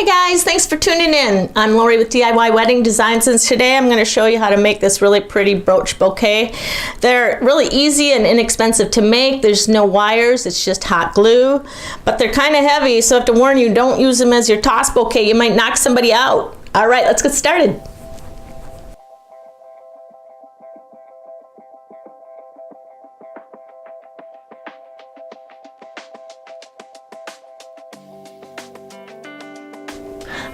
Hi guys, thanks for tuning in. I'm Lori with DIY Wedding Designs, and today I'm going to show you how to make this really pretty brooch bouquet. They're really easy and inexpensive to make. There's no wires, it's just hot glue, but they're kind of heavy, so I have to warn you, don't use them as your toss bouquet. You might knock somebody out. All right, let's get started.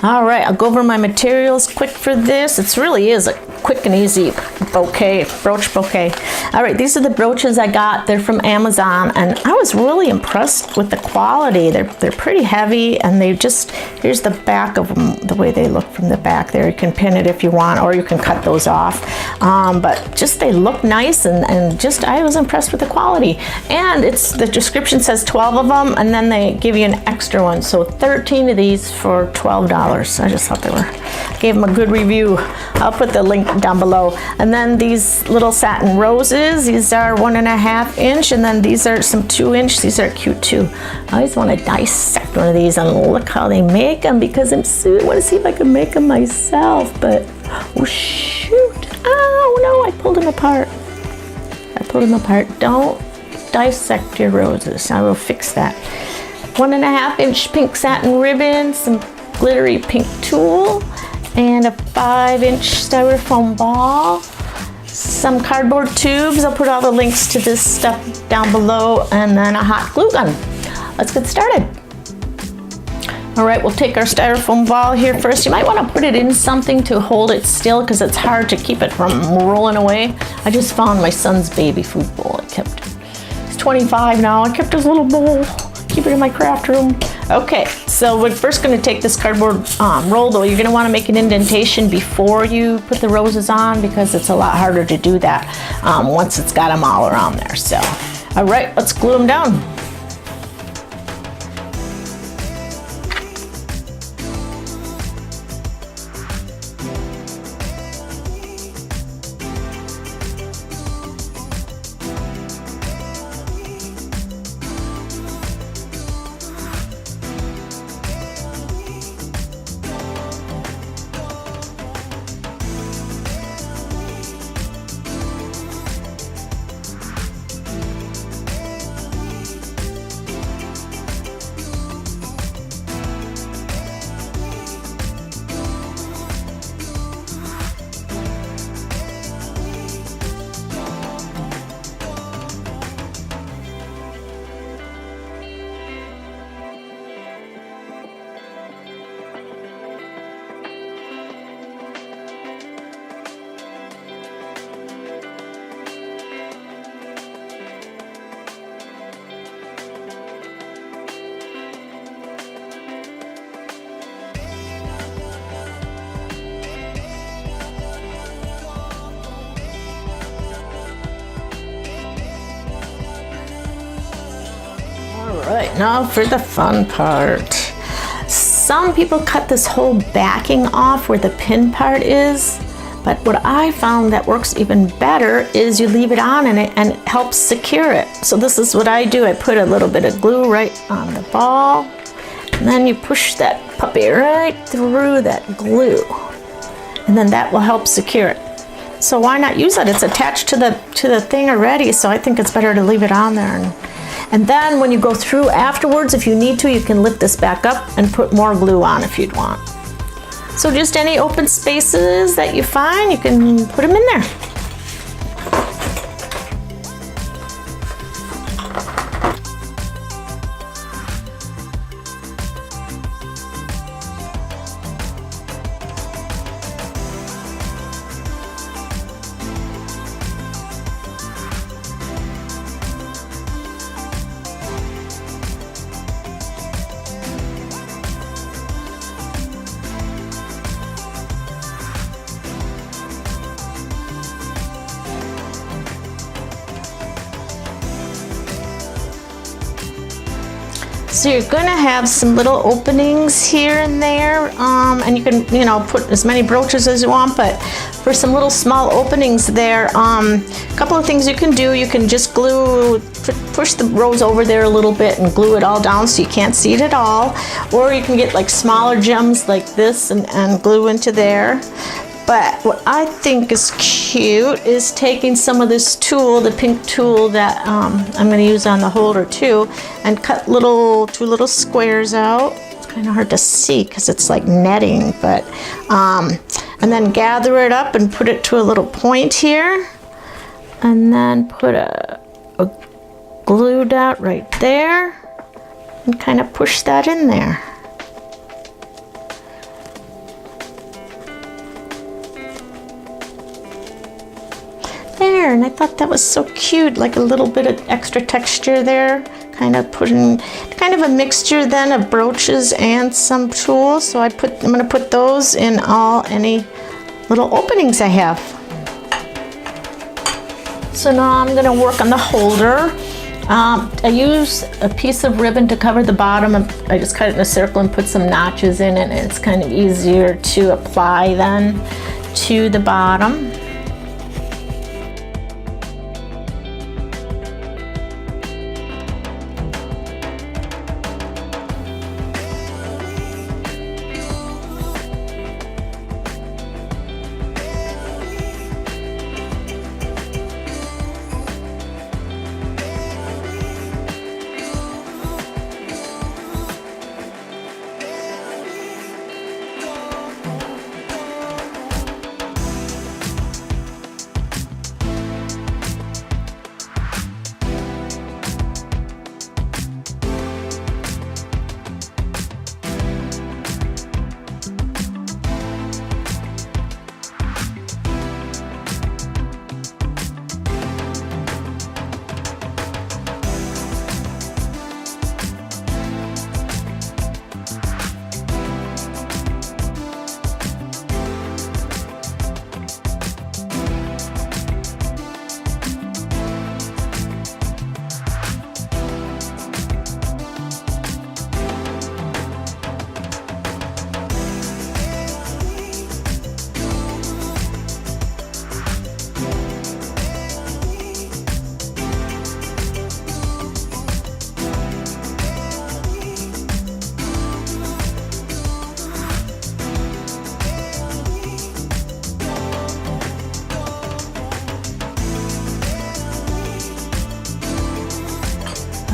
All right, I'll go over my materials quick for this. It really is a quick and easy bouquet, brooch bouquet. All right, these are the brooches I got. They're from Amazon, and I was really impressed with the quality. They're pretty heavy, and they just, here's the back of them, the way they look from the back there. You can pin it if you want, or you can cut those off. But just they look nice, and just I was impressed with the quality. And it's, the description says 12 of them, and then they give you an extra one. So 13 of these for $12. I just thought they were, gave them a good review. I'll put the link down below. And then these little satin roses, these are 1.5 inch, and then these are some 2 inch. These are cute too. I always want to dissect one of these and look how they make them, because I want to see if I can make them myself. But oh shoot! Oh no! I pulled them apart. Don't dissect your roses. I will fix that. 1.5 inch pink satin ribbon, some glittery pink tulle, and a 5 inch styrofoam ball, some cardboard tubes. I'll put all the links to this stuff down below, and then a hot glue gun. Let's get started. All right, we'll take our styrofoam ball here first. You might want to put it in something to hold it still, because it's hard to keep it from rolling away. I just found my son's baby food bowl. He's 25 now. I kept his little bowl. Keep it in my craft room. Okay, so we're first going to take this cardboard roll, though. You're going to want to make an indentation before you put the roses on, because it's a lot harder to do that once it's got them all around there. So, all right, let's glue them down. All right, now for the fun part. Some people cut this whole backing off where the pin part is, but what I found that works even better is you leave it on and it helps secure it. So this is what I do. I put a little bit of glue right on the ball, and then you push that puppy right through that glue, and then that will help secure it. So why not use it? It's attached to the thing already, so I think it's better to leave it on there. And then when you go through afterwards, if you need to, you can lift this back up and put more glue on if you'd want. So just any open spaces that you find, you can put them in there. So you're going to have some little openings here and there, and you can, you know, put as many brooches as you want, but for some little small openings there, a couple of things you can do. You can just glue, push the rose over there a little bit and glue it all down so you can't see it at all, or you can get like smaller gems like this and glue into there. But what I think is cute is taking some of this tool, the pink tool that I'm going to use on the holder too, and cut two little squares out. It's kind of hard to see because it's like netting, but and then gather it up and put it to a little point here, and then put a glue dot right there and kind of push that in there. There, and I thought that was so cute, like a little bit of extra texture there, kind of putting kind of a mixture then of brooches and some tools. So I'm going to put those in any little openings I have. So now I'm going to work on the holder. I use a piece of ribbon to cover the bottom, and I just cut it in a circle and put some notches in it, and it's kind of easier to apply then to the bottom.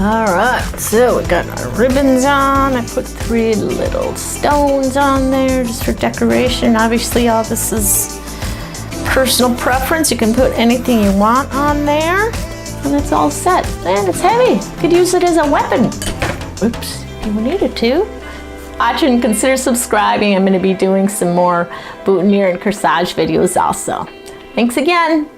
All right, so we got our ribbons on. I put 3 little stones on there just for decoration. Obviously, all this is personal preference. You can put anything you want on there, and it's all set. And it's heavy. You could use it as a weapon. Oops, you needed to. Watch and consider subscribing. I'm going to be doing some more boutonniere and corsage videos also. Thanks again.